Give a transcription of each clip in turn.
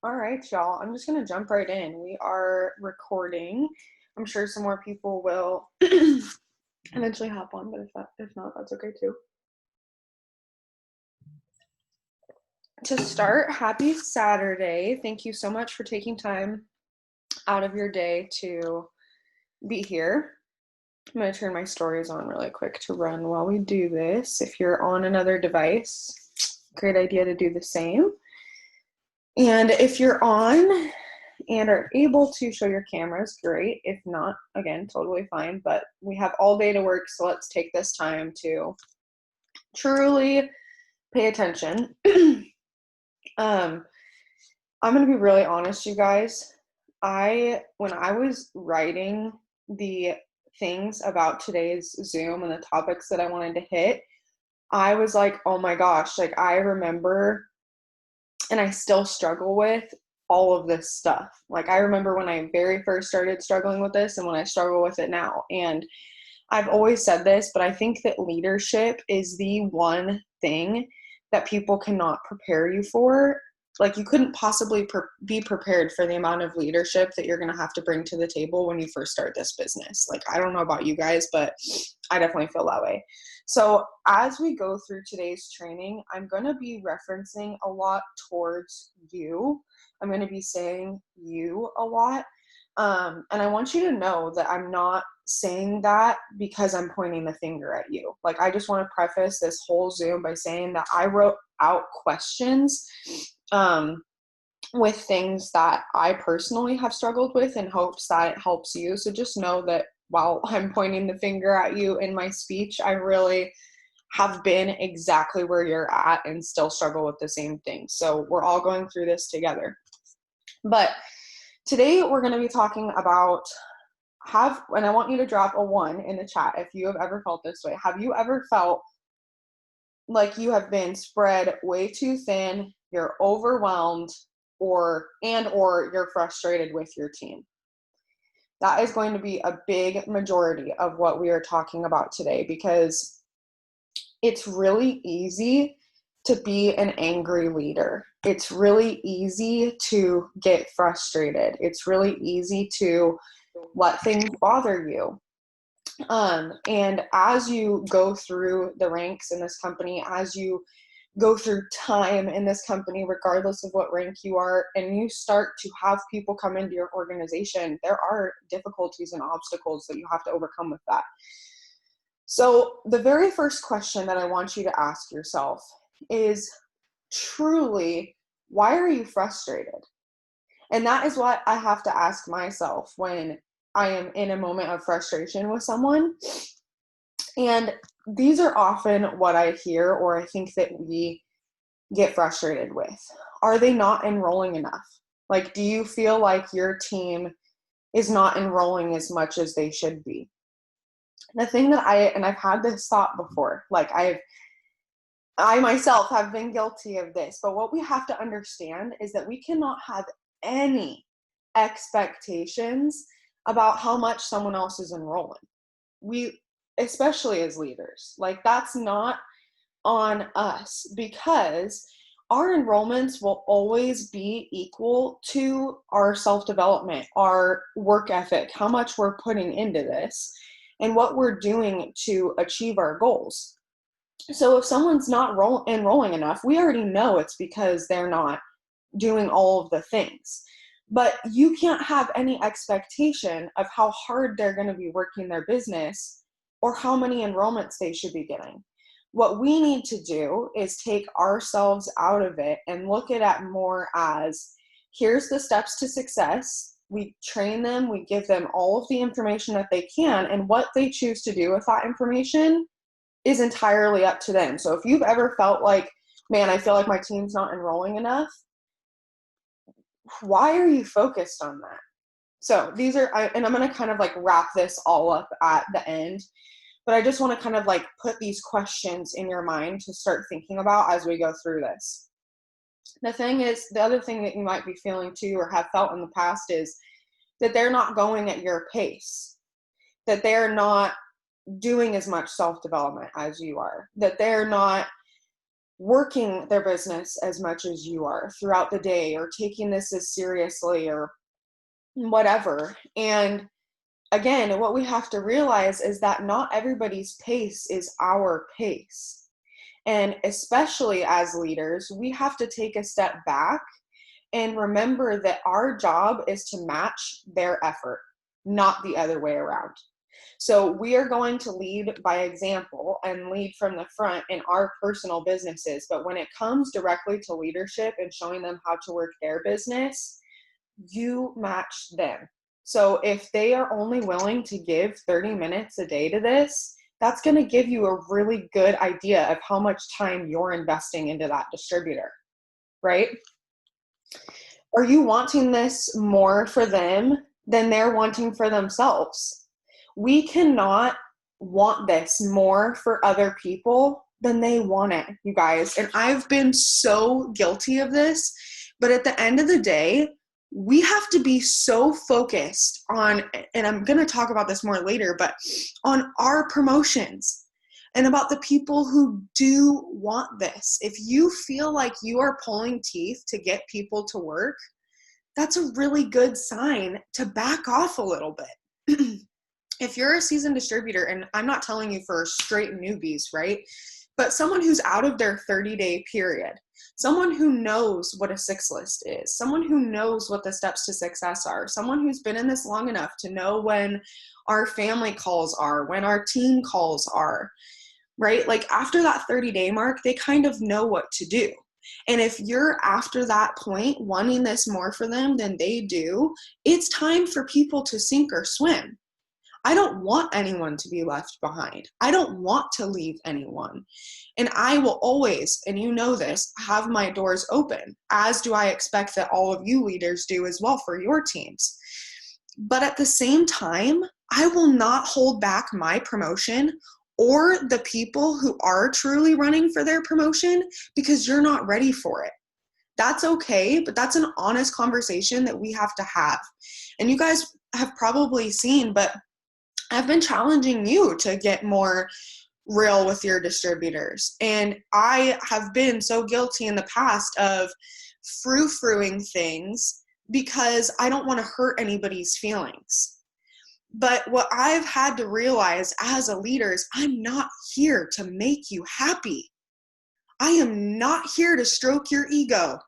All right, y'all. I'm just gonna jump right in. We are recording. I'm sure some more people will eventually hop on, but if not, that's okay too. To start, happy Saturday. Thank you so much for taking time out of your day to be here. I'm gonna turn my stories on really quick to run while we do this. If you're on another device, great idea to do the same. And if you're on and are able to show your cameras, great. If not, again, totally fine. But we have all day to work, so let's take this time to truly pay attention. I'm gonna be really honest, you guys. When I was writing the things about today's Zoom and the topics that I wanted to hit, I was like, oh my gosh, like I remember and I still struggle with all of this stuff. Like I remember when I very first started struggling with this and when I struggle with it now. And I've always said this, but I think that leadership is the one thing that people cannot prepare you for. Like you couldn't possibly be prepared for the amount of leadership that you're going to have to bring to the table when you first start this business. Like I don't know about you guys, but I definitely feel that way. So as we go through today's training, I'm going to be referencing a lot towards you. I'm going to be saying you a lot. And I want you to know that I'm not saying that because I'm pointing the finger at you. Like, I just want to preface this whole Zoom by saying that I wrote out questions with things that I personally have struggled with in hopes that it helps you. So just know that while I'm pointing the finger at you in my speech, I really have been exactly where you're at and still struggle with the same thing. So we're all going through this together. But today we're going to be talking about and I want you to drop a 1 in the chat if you have ever felt this way. Have you ever felt like you have been spread way too thin, you're overwhelmed, or you're frustrated with your team? That is going to be a big majority of what we are talking about today, because it's really easy to be an angry leader. It's really easy to get frustrated. It's really easy to let things bother you. And as you go through the ranks in this company, as you go through time in this company, regardless of what rank you are, and you start to have people come into your organization, there are difficulties and obstacles that you have to overcome with that. So the very first question that I want you to ask yourself is truly, why are you frustrated? And that is what I have to ask myself when I am in a moment of frustration with someone. And these are often what I hear, or I think that we get frustrated with. Are they not enrolling enough? Like, do you feel like your team is not enrolling as much as they should be? The thing that I've had this thought before, like I myself have been guilty of this, but what we have to understand is that we cannot have any expectations about how much someone else is enrolling. Especially as leaders, like that's not on us, because our enrollments will always be equal to our self-development, our work ethic, how much we're putting into this, and what we're doing to achieve our goals. So if someone's not enrolling enough, we already know it's because they're not doing all of the things. But you can't have any expectation of how hard they're going to be working their business or how many enrollments they should be getting. What we need to do is take ourselves out of it and look at it more as, here's the steps to success. We train them, we give them all of the information that they can, and what they choose to do with that information is entirely up to them. So if you've ever felt like, man, I feel like my team's not enrolling enough, why are you focused on that? So these are, and I'm going to kind of like wrap this all up at the end, but I just want to kind of like put these questions in your mind to start thinking about as we go through this. The thing is, the other thing that you might be feeling too, or have felt in the past, is that they're not going at your pace, that they're not doing as much self-development as you are, that they're not working their business as much as you are throughout the day, or taking this as seriously, or whatever. And again, what we have to realize is that not everybody's pace is our pace. And especially as leaders, we have to take a step back and remember that our job is to match their effort, not the other way around. So we are going to lead by example and lead from the front in our personal businesses. But when it comes directly to leadership and showing them how to work their business, you match them. So if they are only willing to give 30 minutes a day to this, that's going to give you a really good idea of how much time you're investing into that distributor, right? Are you wanting this more for them than they're wanting for themselves? We cannot want this more for other people than they want it, you guys. And I've been so guilty of this, but at the end of the day, we have to be so focused on, and I'm going to talk about this more later, but on our promotions and about the people who do want this. If you feel like you are pulling teeth to get people to work, that's a really good sign to back off a little bit. If you're a seasoned distributor, and I'm not telling you for straight newbies, right? But someone who's out of their 30-day period, someone who knows what a 6 list is, someone who knows what the steps to success are, someone who's been in this long enough to know when our family calls are, when our team calls are, right? Like after that 30-day mark, they kind of know what to do. And if you're after that point wanting this more for them than they do, it's time for people to sink or swim. I don't want anyone to be left behind. I don't want to leave anyone. And I will always, and you know this, have my doors open, as do I expect that all of you leaders do as well for your teams. But at the same time, I will not hold back my promotion or the people who are truly running for their promotion because you're not ready for it. That's okay, but that's an honest conversation that we have to have. And you guys have probably seen, but I've been challenging you to get more real with your distributors. And I have been so guilty in the past of frou-frouing things because I don't want to hurt anybody's feelings. But what I've had to realize as a leader is I'm not here to make you happy. I am not here to stroke your ego.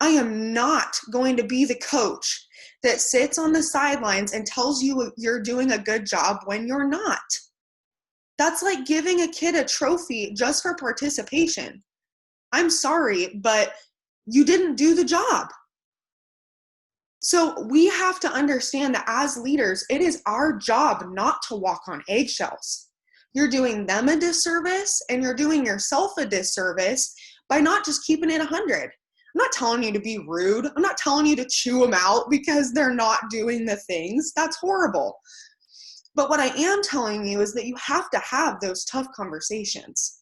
I am not going to be the coach that sits on the sidelines and tells you you're doing a good job when you're not. That's like giving a kid a trophy just for participation. I'm sorry, but you didn't do the job. So we have to understand that as leaders, it is our job not to walk on eggshells. You're doing them a disservice and you're doing yourself a disservice by not just keeping it 100. I'm not telling you to be rude. I'm not telling you to chew them out because they're not doing the things. That's horrible. But what I am telling you is that you have to have those tough conversations.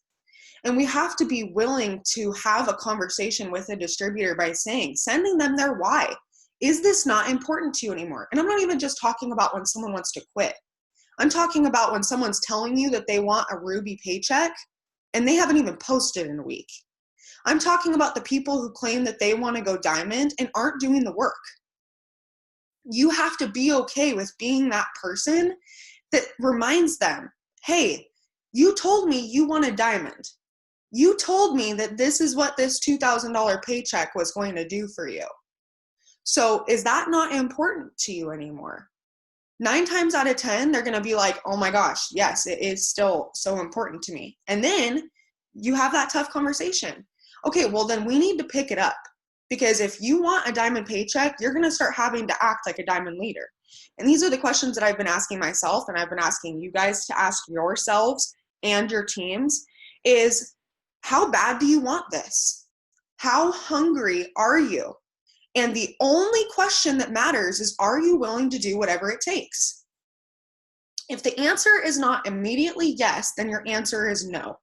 And we have to be willing to have a conversation with a distributor by sending them their why. Is this not important to you anymore? And I'm not even just talking about when someone wants to quit. I'm talking about when someone's telling you that they want a Ruby paycheck and they haven't even posted in a week. I'm talking about the people who claim that they want to go diamond and aren't doing the work. You have to be okay with being that person that reminds them, hey, you told me you want a diamond. You told me that this is what this $2,000 paycheck was going to do for you. So is that not important to you anymore? 9 times out of 10, they're going to be like, oh my gosh, yes, it is still so important to me. And then you have that tough conversation. Okay, well then we need to pick it up. Because if you want a diamond paycheck, you're going to start having to act like a diamond leader. And these are the questions that I've been asking myself, and I've been asking you guys to ask yourselves and your teams is, how bad do you want this? How hungry are you? And the only question that matters is, are you willing to do whatever it takes? If the answer is not immediately yes, then your answer is no.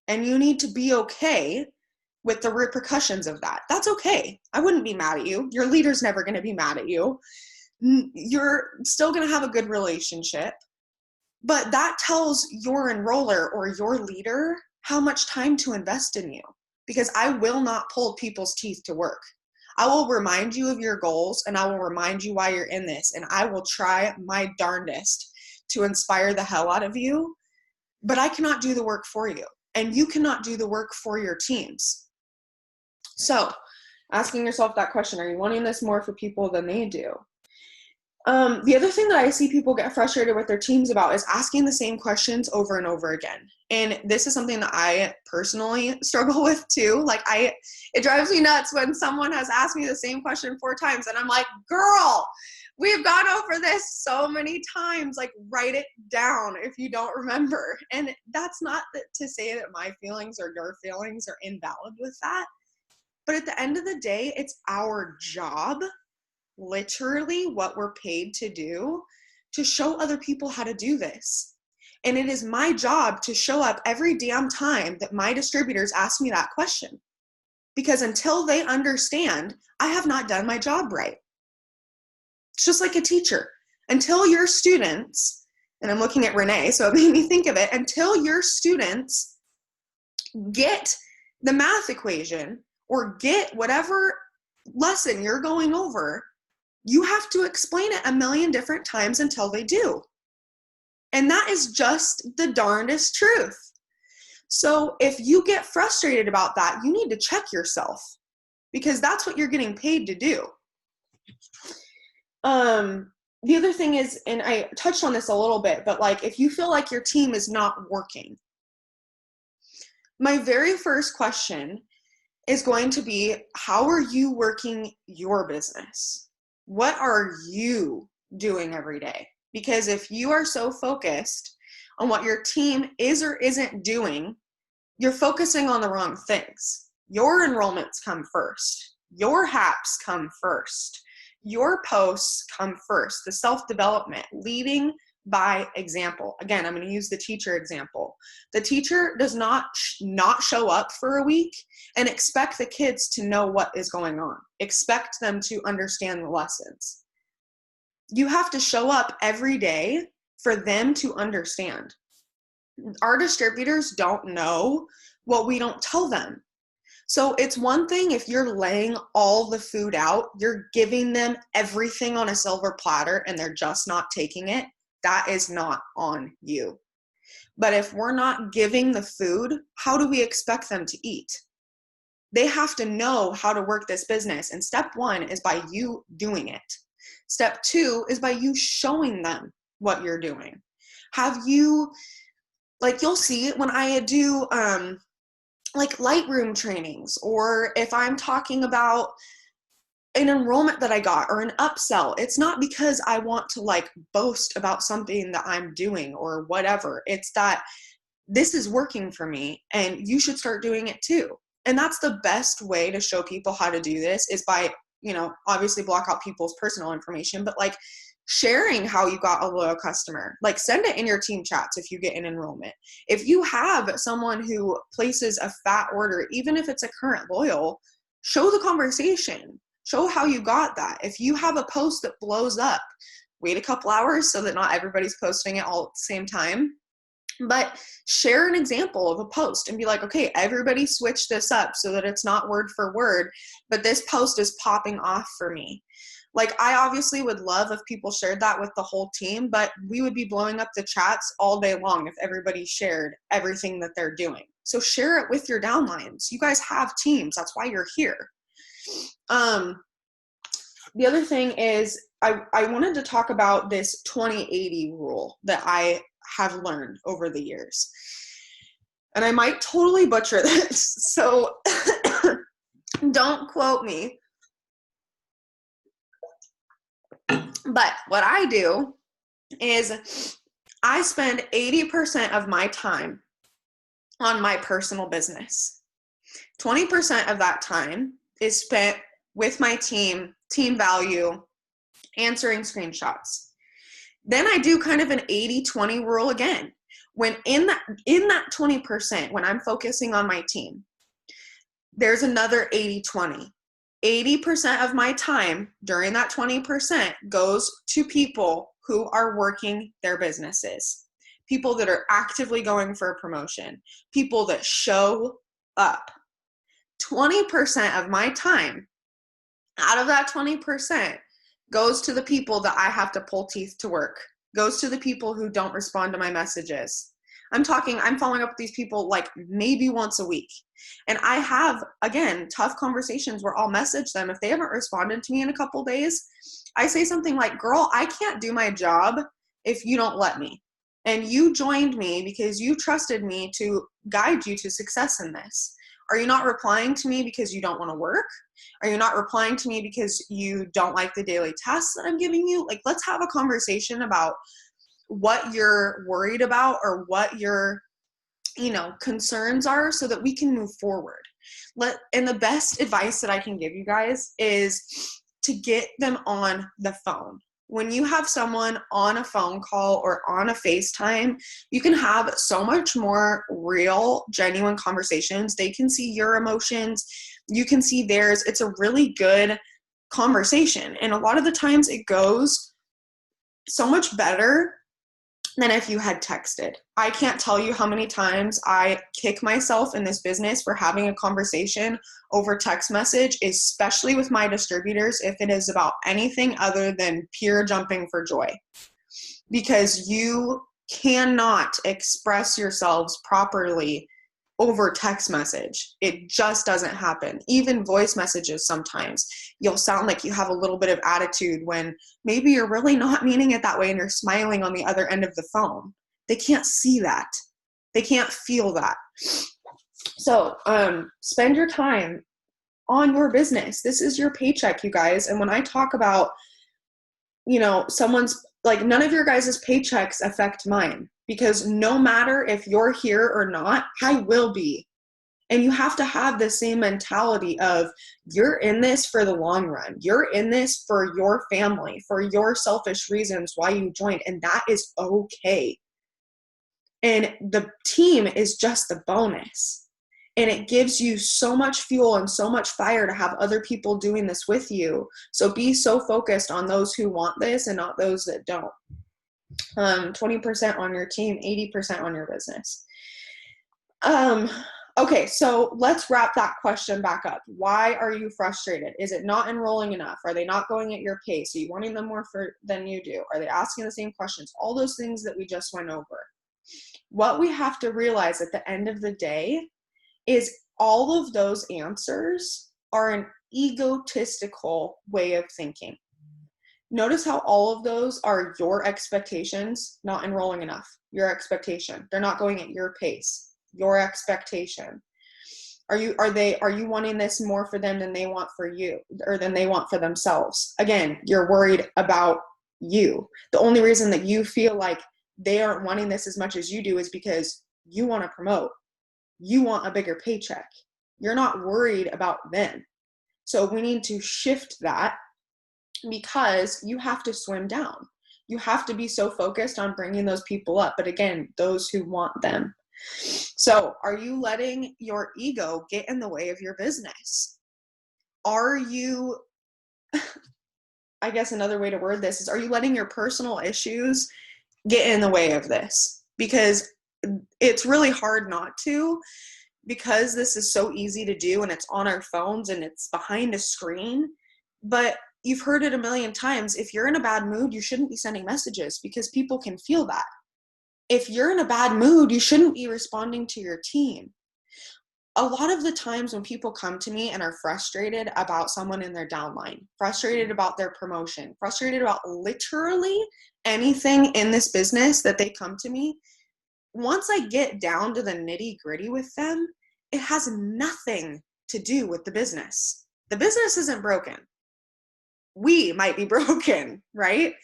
And you need to be okay with the repercussions of that. That's okay. I wouldn't be mad at you. Your leader's never going to be mad at you. You're still going to have a good relationship. But that tells your enroller or your leader how much time to invest in you. because I will not pull people's teeth to work. I will remind you of your goals, and I will remind you why you're in this, and I will try my darndest to inspire the hell out of you, but I cannot do the work for you, and you cannot do the work for your teams. So asking yourself that question, are you wanting this more for people than they do? The other thing that I see people get frustrated with their teams about is asking the same questions over and over again. And this is something that I personally struggle with too. Like it drives me nuts when someone has asked me the same question 4 times and I'm like, girl, we've gone over this so many times. Like, write it down if you don't remember. And that's not to say that my feelings or your feelings are invalid with that. But at the end of the day, it's our job, literally what we're paid to do, to show other people how to do this. And it is my job to show up every damn time that my distributors ask me that question. Because until they understand, I have not done my job right. It's just like a teacher. Until your students, and I'm looking at Renee, so it made me think of it, until your students get the math equation or get whatever lesson you're going over, you have to explain it a million different times until they do. And that is just the darndest truth. So if you get frustrated about that, you need to check yourself, because that's what you're getting paid to do. The other thing is, and I touched on this a little bit, but like if you feel like your team is not working, my very first question is going to be, how are you working your business? What are you doing every day? Because if you are so focused on what your team is or isn't doing, you're focusing on the wrong things. Your enrollments come first. Your HAPs come first. Your posts come first. The self-development, leading by example. Again, I'm going to use the teacher example. The teacher does not show up for a week and expect the kids to know what is going on. Expect them to understand the lessons. You have to show up every day for them to understand. Our distributors don't know what we don't tell them. So it's one thing if you're laying all the food out, you're giving them everything on a silver platter and they're just not taking it. That is not on you. But if we're not giving the food, how do we expect them to eat? They have to know how to work this business. And step 1 is by you doing it. Step 2 is by you showing them what you're doing. Have you, like you'll see when I do like Lightroom trainings, or if I'm talking about an enrollment that I got or an upsell, it's not because I want to like boast about something that I'm doing or whatever. It's that this is working for me and you should start doing it too. And that's the best way to show people how to do this, is by, obviously block out people's personal information, but like sharing how you got a loyal customer. Like send it in your team chats if you get an enrollment. If you have someone who places a fat order, even if it's a current loyal, show the conversation. Show how you got that. If you have a post that blows up, wait a couple hours so that not everybody's posting it all at the same time. But share an example of a post and be like, okay, everybody switch this up so that it's not word for word, but this post is popping off for me. Like, I obviously would love if people shared that with the whole team, but we would be blowing up the chats all day long if everybody shared everything that they're doing. So share it with your downlines. You guys have teams. That's why you're here. The other thing is I wanted to talk about this 20/80 rule that I have learned over the years. And I might totally butcher this, so don't quote me. But what I do is I spend 80% of my time on my personal business. 20% of that time is spent with my team value, answering screenshots. Then I do kind of an 80-20 rule again. When in that 20%, when I'm focusing on my team, there's another 80-20. 80% of my time during that 20% goes to people who are working their businesses, people that are actively going for a promotion, people that show up. 20% of my time out of that 20% goes to the people that I have to pull teeth to work, goes to the people who don't respond to my messages. I'm following up with these people like maybe once a week. And I have, again, tough conversations where I'll message them. If they haven't responded to me in a couple days, I say something like, girl, I can't do my job if you don't let me. And you joined me because you trusted me to guide you to success in this. Are you not replying to me because you don't want to work? Are you not replying to me because you don't like the daily tasks that I'm giving you? Like, let's have a conversation about what you're worried about or what your, concerns are so that we can move forward. And the best advice that I can give you guys is to get them on the phone. When you have someone on a phone call or on a FaceTime, you can have so much more real, genuine conversations. They can see your emotions. You can see theirs. It's a really good conversation. And a lot of the times it goes so much better than if you had texted. I can't tell you how many times I kick myself in this business for having a conversation over text message, especially with my distributors, if it is about anything other than pure jumping for joy. Because you cannot express yourselves properly over text message. It just doesn't happen. Even voice messages, sometimes you'll sound like you have a little bit of attitude when maybe you're really not meaning it that way and you're smiling on the other end of the phone. They can't see that. They can't feel that. So spend your time on your business. This is your paycheck, you guys. And when I talk about, someone's like, none of your guys' paychecks affect mine, because no matter if you're here or not, I will be. And you have to have the same mentality of you're in this for the long run. You're in this for your family, for your selfish reasons why you joined. And that is okay. And the team is just the bonus. And it gives you so much fuel and so much fire to have other people doing this with you. So be so focused on those who want this and not those that don't. 20% on your team, 80% on your business. Okay, so let's wrap that question back up. Why are you frustrated? Is it not enrolling enough? Are they not going at your pace? Are you wanting them more than you do? Are they asking the same questions? All those things that we just went over. What we have to realize at the end of the day is all of those answers are an egotistical way of thinking. Notice how all of those are your expectations, not enrolling enough. Your expectation. They're not going at your pace. Your expectation. Are you wanting this more for them than they want for you, or than they want for themselves? Again, you're worried about you. The only reason that you feel like they aren't wanting this as much as you do is because you want to promote. You want a bigger paycheck. You're not worried about them. So we need to shift that, because you have to swim down. You have to be so focused on bringing those people up. But again, those who want them. So are you letting your ego get in the way of your business? Are you, I guess another way to word this is, are you letting your personal issues get in the way of this? Because it's really hard not to, because this is so easy to do and it's on our phones and it's behind a screen. But you've heard it a million times. If you're in a bad mood, you shouldn't be sending messages, because people can feel that. If you're in a bad mood, you shouldn't be responding to your team. A lot of the times when people come to me and are frustrated about someone in their downline, frustrated about their promotion, frustrated about literally anything in this business that they come to me, once I get down to the nitty-gritty with them, it has nothing to do with the business. The business isn't broken. We might be broken, right?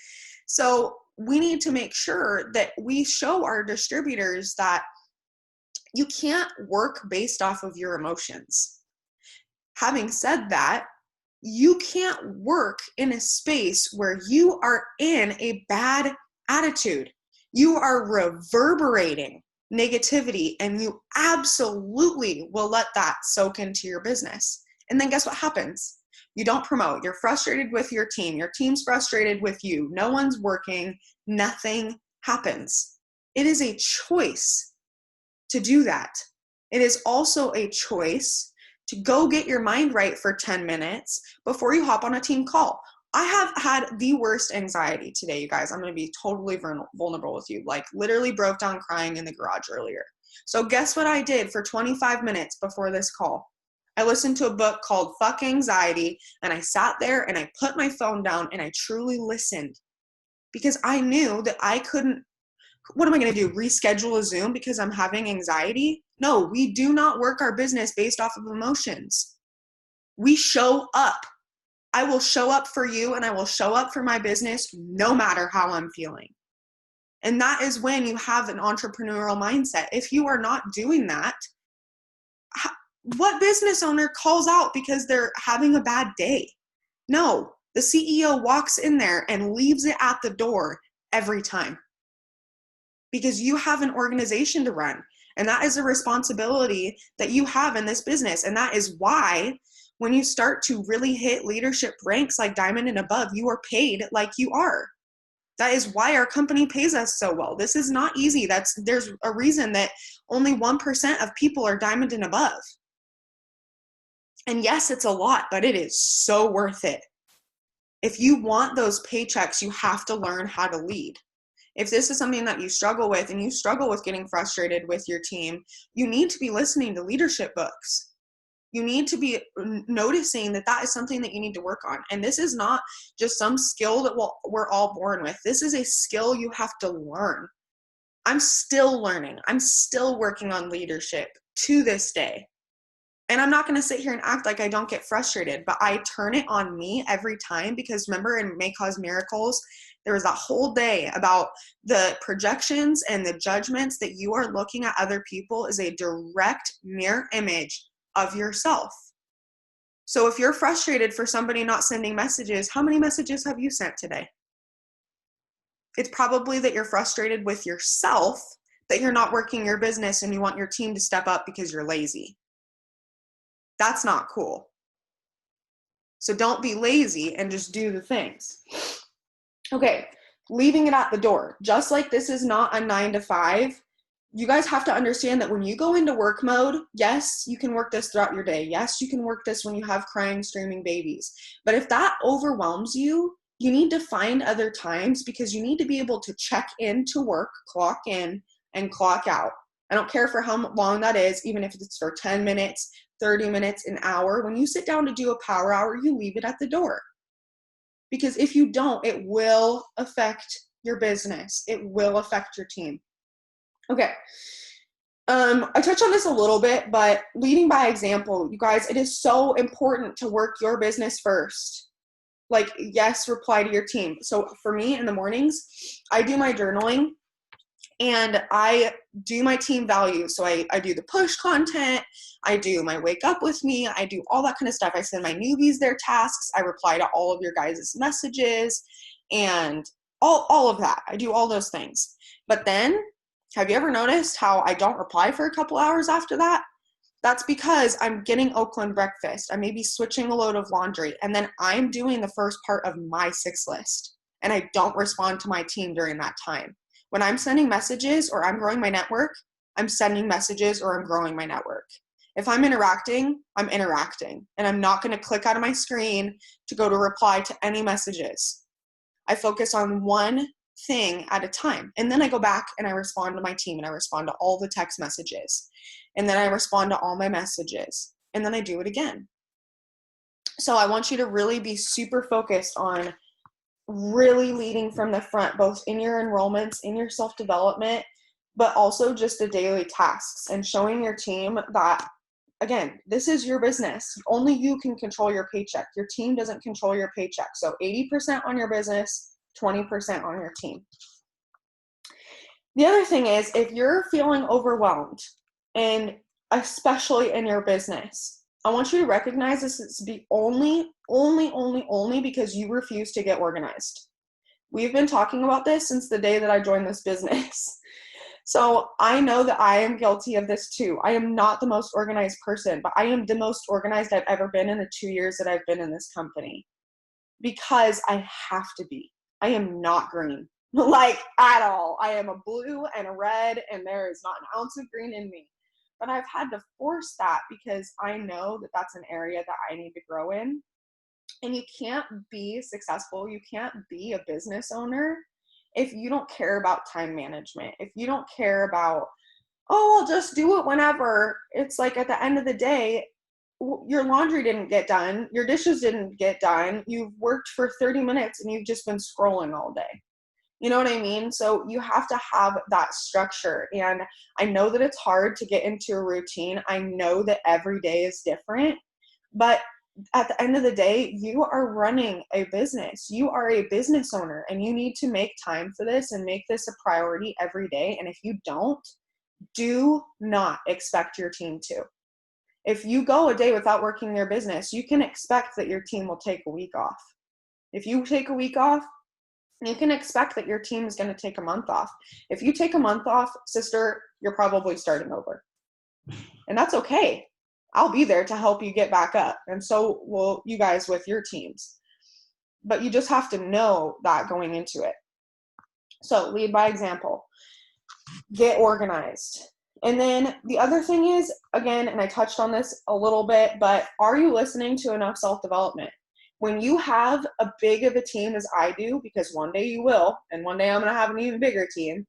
So we need to make sure that we show our distributors that you can't work based off of your emotions. Having said that, you can't work in a space where you are in a bad attitude. You are reverberating negativity, and you absolutely will let that soak into your business. And then guess what happens? You don't promote. You're frustrated with your team. Your team's frustrated with you. No one's working. Nothing happens. It is a choice to do that. It is also a choice to go get your mind right for 10 minutes before you hop on a team call. I have had the worst anxiety today, you guys. I'm going to be totally vulnerable with you. Like literally broke down crying in the garage earlier. So guess what I did for 25 minutes before this call? I listened to a book called Fuck Anxiety, and I sat there and I put my phone down and I truly listened, because I knew that I couldn't. What am I going to do? Reschedule a Zoom because I'm having anxiety? No, we do not work our business based off of emotions. We show up. I will show up for you and I will show up for my business no matter how I'm feeling. And that is when you have an entrepreneurial mindset. If you are not doing that, what business owner calls out because they're having a bad day? No, the CEO walks in there and leaves it at the door every time, because you have an organization to run. And that is a responsibility that you have in this business. And that is why when you start to really hit leadership ranks like diamond and above, you are paid like you are. That is why our company pays us so well. This is not easy. There's a reason that only 1% of people are diamond and above. And yes, it's a lot, but it is so worth it. If you want those paychecks, you have to learn how to lead. If this is something that you struggle with and you struggle with getting frustrated with your team, you need to be listening to leadership books. You need to be noticing that that is something that you need to work on. And this is not just some skill that we're all born with. This is a skill you have to learn. I'm still learning. I'm still working on leadership to this day. And I'm not going to sit here and act like I don't get frustrated, but I turn it on me every time, because remember in May Cause Miracles, there was that whole day about the projections and the judgments that you are looking at other people is a direct mirror image of yourself. So if you're frustrated for somebody not sending messages, how many messages have you sent today? It's probably that you're frustrated with yourself, that you're not working your business and you want your team to step up because you're lazy. That's not cool. So don't be lazy and just do the things. Okay, leaving it at the door. Just like this is not a 9 to 5, you guys have to understand that when you go into work mode, yes, you can work this throughout your day. Yes, you can work this when you have crying, screaming babies. But if that overwhelms you, you need to find other times, because you need to be able to check in to work, clock in, and clock out. I don't care for how long that is, even if it's for 10 minutes, 30 minutes, an hour. When you sit down to do a power hour, you leave it at the door. Because if you don't, it will affect your business. It will affect your team. Okay. I touched on this a little bit, but leading by example, you guys, it is so important to work your business first. Like, yes, reply to your team. So for me in the mornings, I do my journaling and I do my team values. So I do the push content, I do my wake up with me, I do all that kind of stuff. I send my newbies their tasks, I reply to all of your guys' messages, and all of that. I do all those things. But then, have you ever noticed how I don't reply for a couple hours after that? That's because I'm getting Oakland breakfast. I may be switching a load of laundry, and then I'm doing the first part of my 6 list, and I don't respond to my team during that time. When I'm sending messages or I'm growing my network, I'm sending messages or I'm growing my network. If I'm interacting, I'm interacting, and I'm not going to click out of my screen to go to reply to any messages. I focus on one thing at a time, and then I go back and I respond to my team, and I respond to all the text messages, and then I respond to all my messages, and then I do it again. So I want you to really be super focused on really leading from the front, both in your enrollments, in your self-development, but also just the daily tasks, and showing your team that, again, this is your business. Only you can control your paycheck. Your team doesn't control your paycheck. So 80% on your business, 20% on your team. The other thing is, if you're feeling overwhelmed, and especially in your business, I want you to recognize this is the only because you refuse to get organized. We've been talking about this since the day that I joined this business. So I know that I am guilty of this too. I am not the most organized person, but I am the most organized I've ever been in the 2 years that I've been in this company, because I have to be. I am not green, like at all. I am a blue and a red, and there is not an ounce of green in me. but I've had to force that because I know that that's an area that I need to grow in. And you can't be successful, you can't be a business owner if you don't care about time management, if you don't care about, oh, I'll just do it whenever. It's like at the end of the day, your laundry didn't get done, your dishes didn't get done, you've worked for 30 minutes and you've just been scrolling all day. You know what I mean? So you have to have that structure. And I know that it's hard to get into a routine. I know that every day is different, but at the end of the day, you are running a business. You are a business owner and you need to make time for this and make this a priority every day. And if you don't, do not expect your team to. If you go a day without working your business, you can expect that your team will take a week off. If you take a week off, you can expect that your team is going to take a month off. If you take a month off, sister, you're probably starting over. And that's okay. I'll be there to help you get back up. And so will you guys with your teams. But you just have to know that going into it. So lead by example. Get organized. And then the other thing is, again, and I touched on this a little bit, but are you listening to enough self-development? When you have a big of a team as I do, because one day you will, and one day I'm going to have an even bigger team,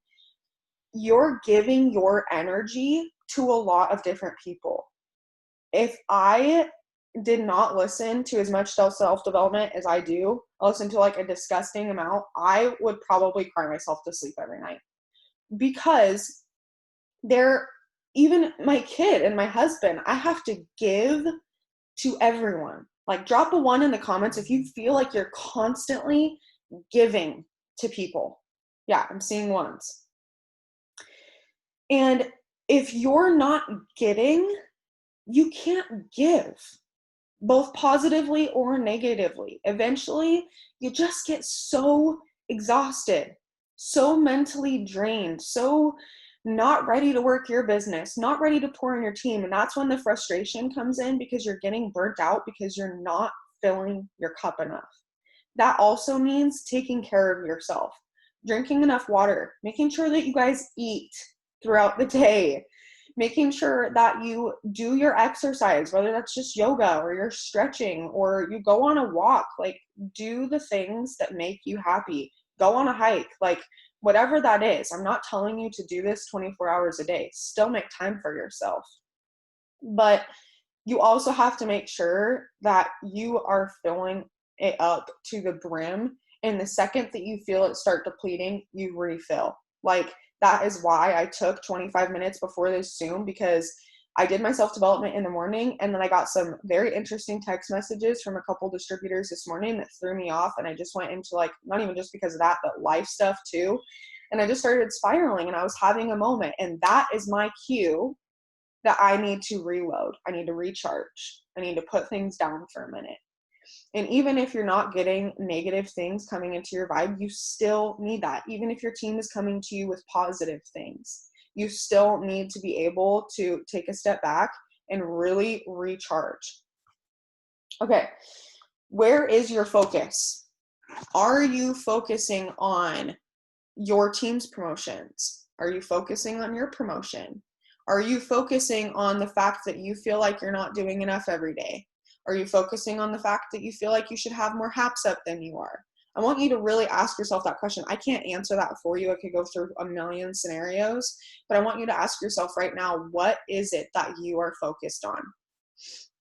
you're giving your energy to a lot of different people. If I did not listen to as much self-development as I do, I listen to like a disgusting amount, I would probably cry myself to sleep every night. Because even my kid and my husband, I have to give to everyone. Like drop a 1 in the comments if you feel like you're constantly giving to people. Yeah, I'm seeing ones. And if you're not getting, you can't give, both positively or negatively. Eventually, you just get so exhausted, so mentally drained, so not ready to work your business, not ready to pour in your team. And that's when the frustration comes in because you're getting burnt out because you're not filling your cup enough. That also means taking care of yourself, drinking enough water, making sure that you guys eat throughout the day, making sure that you do your exercise, whether that's just yoga or you're stretching or you go on a walk. Like, do the things that make you happy. Go on a hike, like whatever that is. I'm not telling you to do this 24 hours a day. Still make time for yourself. But you also have to make sure that you are filling it up to the brim. And the second that you feel it start depleting, you refill. Like, that is why I took 25 minutes before this Zoom, because I did my self-development in the morning, and then I got some very interesting text messages from a couple distributors this morning that threw me off, and I just went into, like, not even just because of that, but life stuff too. And I just started spiraling, and I was having a moment, and that is my cue that I need to reload. I need to recharge. I need to put things down for a minute. And even if you're not getting negative things coming into your vibe, you still need that. Even if your team is coming to you with positive things, you still need to be able to take a step back and really recharge. Okay, where is your focus? Are you focusing on your team's promotions? Are you focusing on your promotion? Are you focusing on the fact that you feel like you're not doing enough every day? Are you focusing on the fact that you feel like you should have more haps up than you are? I want you to really ask yourself that question. I can't answer that for you. I could go through a million scenarios, but I want you to ask yourself right now, what is it that you are focused on?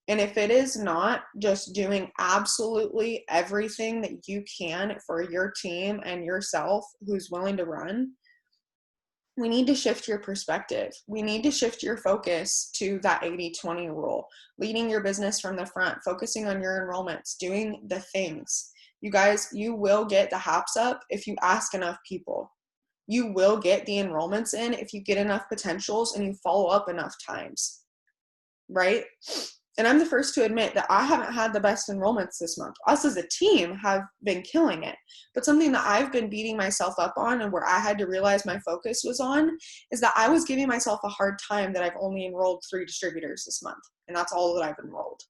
And if it is not just doing absolutely everything that you can for your team and yourself who's willing to run, we need to shift your perspective. We need to shift your focus to that 80-20 rule, leading your business from the front, focusing on your enrollments, doing the things. You guys, you will get the haps up if you ask enough people. You will get the enrollments in if you get enough potentials and you follow up enough times, right? And I'm the first to admit that I haven't had the best enrollments this month. Us as a team have been killing it. But something that I've been beating myself up on, and where I had to realize my focus was on, is that I was giving myself a hard time that I've only enrolled 3 distributors this month. And that's all that I've enrolled.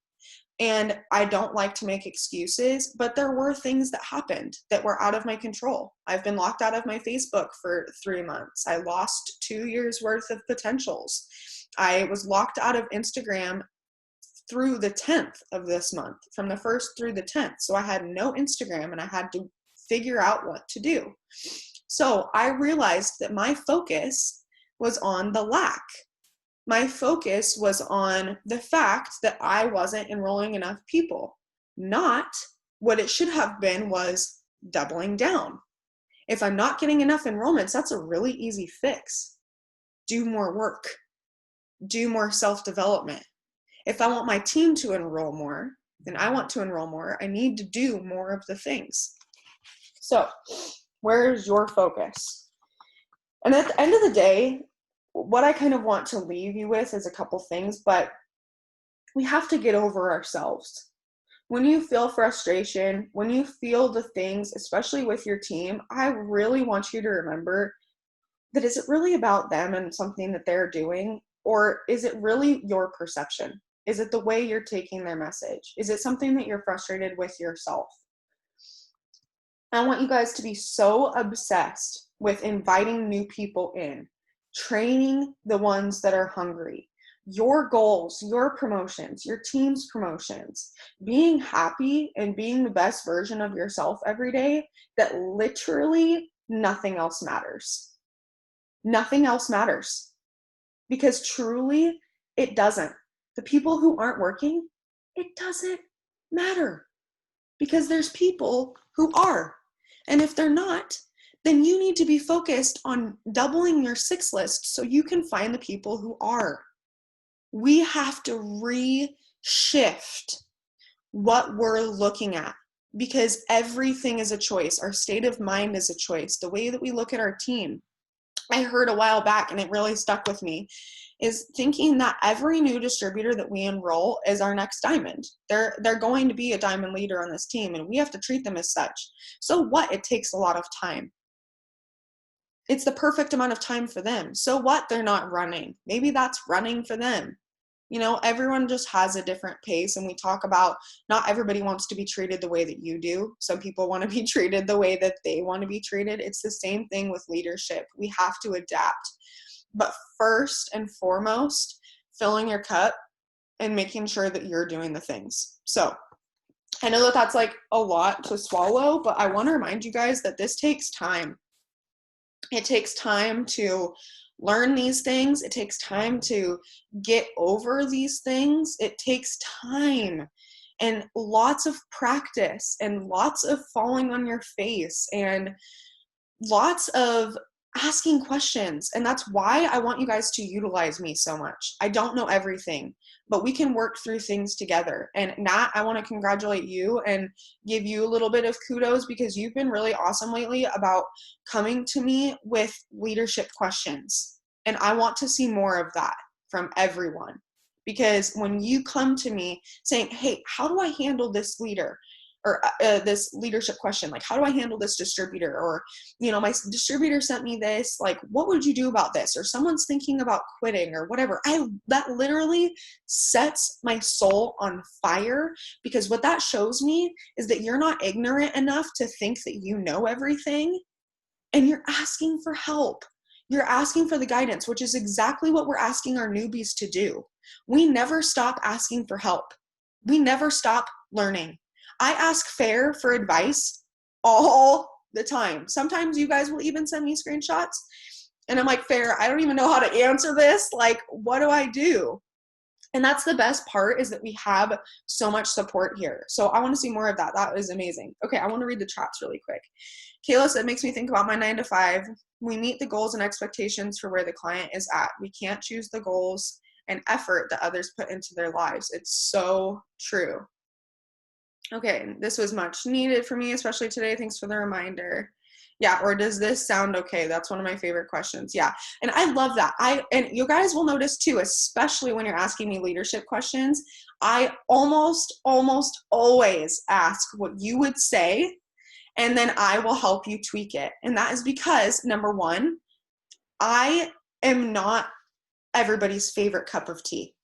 And I don't like to make excuses, but there were things that happened that were out of my control. I've been locked out of my Facebook for 3 months. I lost 2 years worth of potentials. I was locked out of Instagram through the 10th of this month, from the 1st through the 10th. So I had no Instagram and I had to figure out what to do. So I realized that my focus was on the lack. My focus was on the fact that I wasn't enrolling enough people. Not what it should have been was doubling down. If I'm not getting enough enrollments, that's a really easy fix. Do more work. Do more self-development. If I want my team to enroll more, then I want to enroll more. I need to do more of the things. So, where's your focus? And at the end of the day, what I kind of want to leave you with is a couple things, but we have to get over ourselves. When you feel frustration, when you feel the things, especially with your team, I really want you to remember that, is it really about them and something that they're doing? Or is it really your perception? Is it the way you're taking their message? Is it something that you're frustrated with yourself? I want you guys to be so obsessed with inviting new people in, training the ones that are hungry, your goals, your promotions, your team's promotions, being happy and being the best version of yourself every day, that literally nothing else matters. Nothing else matters. Because truly, it doesn't. The people who aren't working, it doesn't matter. Because there's people who are. And if they're not, then you need to be focused on doubling your 6 list so you can find the people who are. We have to reshift what we're looking at, because everything is a choice. Our state of mind is a choice. The way that we look at our team. I heard a while back, and it really stuck with me, is thinking that every new distributor that we enroll is our next diamond. They're going to be a diamond leader on this team, and we have to treat them as such. So what? It takes a lot of time. It's the perfect amount of time for them. So what? They're not running. Maybe that's running for them. You know, everyone just has a different pace, and we talk about not everybody wants to be treated the way that you do. Some people want to be treated the way that they want to be treated. It's the same thing with leadership. We have to adapt. But first and foremost, filling your cup and making sure that you're doing the things. So I know that that's like a lot to swallow, but I want to remind you guys that this takes time. It takes time to learn these things. It takes time to get over these things. It takes time and lots of practice and lots of falling on your face and lots of asking questions. And that's why I want you guys to utilize me so much. I don't know everything, but we can work through things together. And Nat, I want to congratulate you and give you a little bit of kudos, because you've been really awesome lately about coming to me with leadership questions. And I want to see more of that from everyone. Because when you come to me saying, hey, how do I handle this leader? Or this leadership question, like, how do I handle this distributor? Or, you know, my distributor sent me this, like, what would you do about this? Or someone's thinking about quitting or whatever. That literally sets my soul on fire, because what that shows me is that you're not ignorant enough to think that you know everything, and you're asking for help. You're asking for the guidance, which is exactly what we're asking our newbies to do. We never stop asking for help. We never stop learning. I ask Fair for advice all the time. Sometimes you guys will even send me screenshots, and I'm like, Fair, I don't even know how to answer this. Like, what do I do? And that's the best part, is that we have so much support here. So I want to see more of that. That is amazing. Okay, I want to read the chats really quick. Kayla said, makes me think about my 9 to 5. We meet the goals and expectations for where the client is at. We can't choose the goals and effort that others put into their lives. It's so true. Okay, this was much needed for me, especially today. Thanks for the reminder. Yeah, or does this sound okay? That's one of my favorite questions. Yeah, and I love that. And you guys will notice too, especially when you're asking me leadership questions, I almost always ask what you would say, and then I will help you tweak it. And that is because, number one, I am not everybody's favorite cup of tea.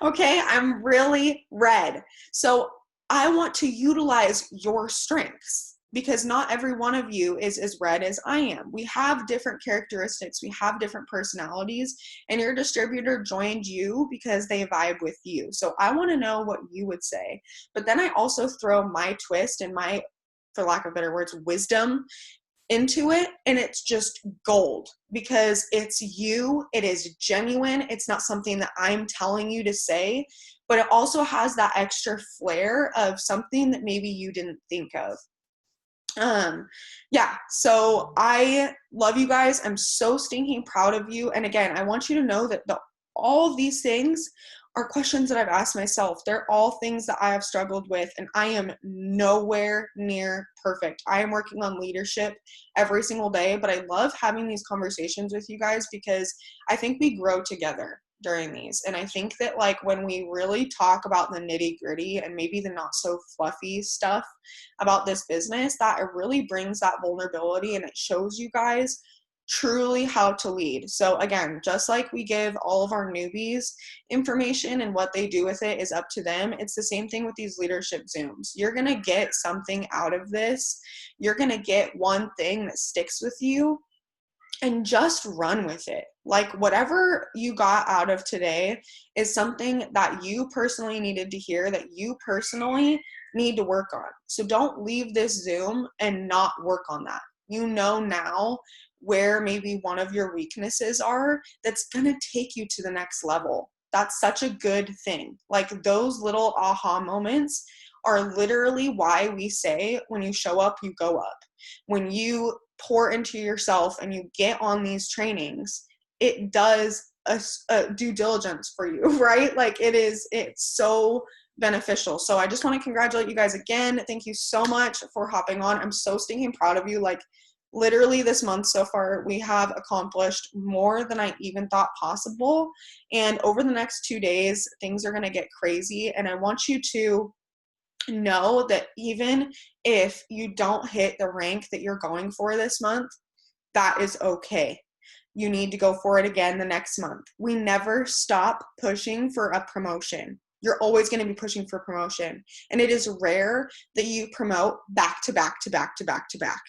Okay, I'm really red. So I want to utilize your strengths because not every one of you is as red as I am. We have different characteristics, we have different personalities, and your distributor joined you because they vibe with you. So I want to know what you would say. But then I also throw my twist and my, for lack of better words, wisdom into it, and it's just gold because it's you, it is genuine, it's not something that I'm telling you to say, but it also has that extra flair of something that maybe you didn't think of. Yeah, so I love you guys. I'm so stinking proud of you. And again, I want you to know that all these things are questions that I've asked myself. They're all things that I have struggled with, and I am nowhere near perfect. I am working on leadership every single day, but I love having these conversations with you guys because I think we grow together during these. And I think that like when we really talk about the nitty gritty and maybe the not so fluffy stuff about this business, that it really brings that vulnerability and it shows you guys truly how to lead. So again, just like we give all of our newbies information and what they do with it is up to them, it's the same thing with these leadership Zooms. You're going to get something out of this. You're going to get one thing that sticks with you and just run with it. Like whatever you got out of today is something that you personally needed to hear, that you personally need to work on. So don't leave this Zoom and not work on that. You know now where maybe one of your weaknesses are that's going to take you to the next level. That's such a good thing. Like those little aha moments are literally why we say when you show up, you go up. When you pour into yourself and you get on these trainings, it does a due diligence for you, right? Like it's so beneficial. So I just want to congratulate you guys again. Thank you so much for hopping on. I'm so stinking proud of you. Like literally this month so far, we have accomplished more than I even thought possible. And over the next 2 days, things are going to get crazy. And I want you to know that even if you don't hit the rank that you're going for this month, that is okay. You need to go for it again the next month. We never stop pushing for a promotion. You're always going to be pushing for promotion. And it is rare that you promote back to back to back to back to back.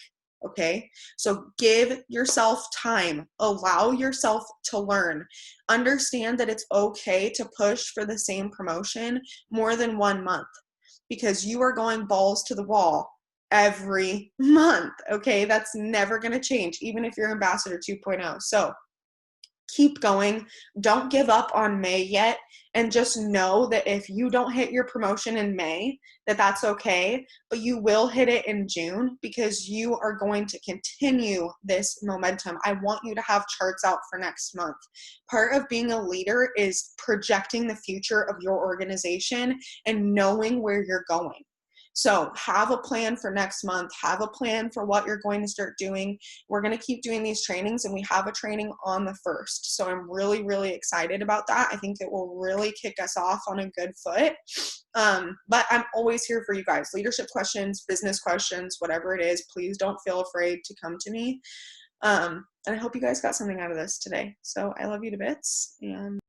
Okay? So give yourself time. Allow yourself to learn. Understand that it's okay to push for the same promotion more than 1 month, because you are going balls to the wall every month. Okay, that's never going to change, even if you're Ambassador 2.0. So keep going. Don't give up on May yet. And just know that if you don't hit your promotion in May, that's okay, but you will hit it in June because you are going to continue this momentum. I want you to have charts out for next month. Part of being a leader is projecting the future of your organization and knowing where you're going. So have a plan for next month, have a plan for what you're going to start doing. We're going to keep doing these trainings, and we have a training on the 1st. So I'm really, really excited about that. I think it will really kick us off on a good foot. But I'm always here for you guys. Leadership questions, business questions, whatever it is, please don't feel afraid to come to me. And I hope you guys got something out of this today. So I love you to bits. And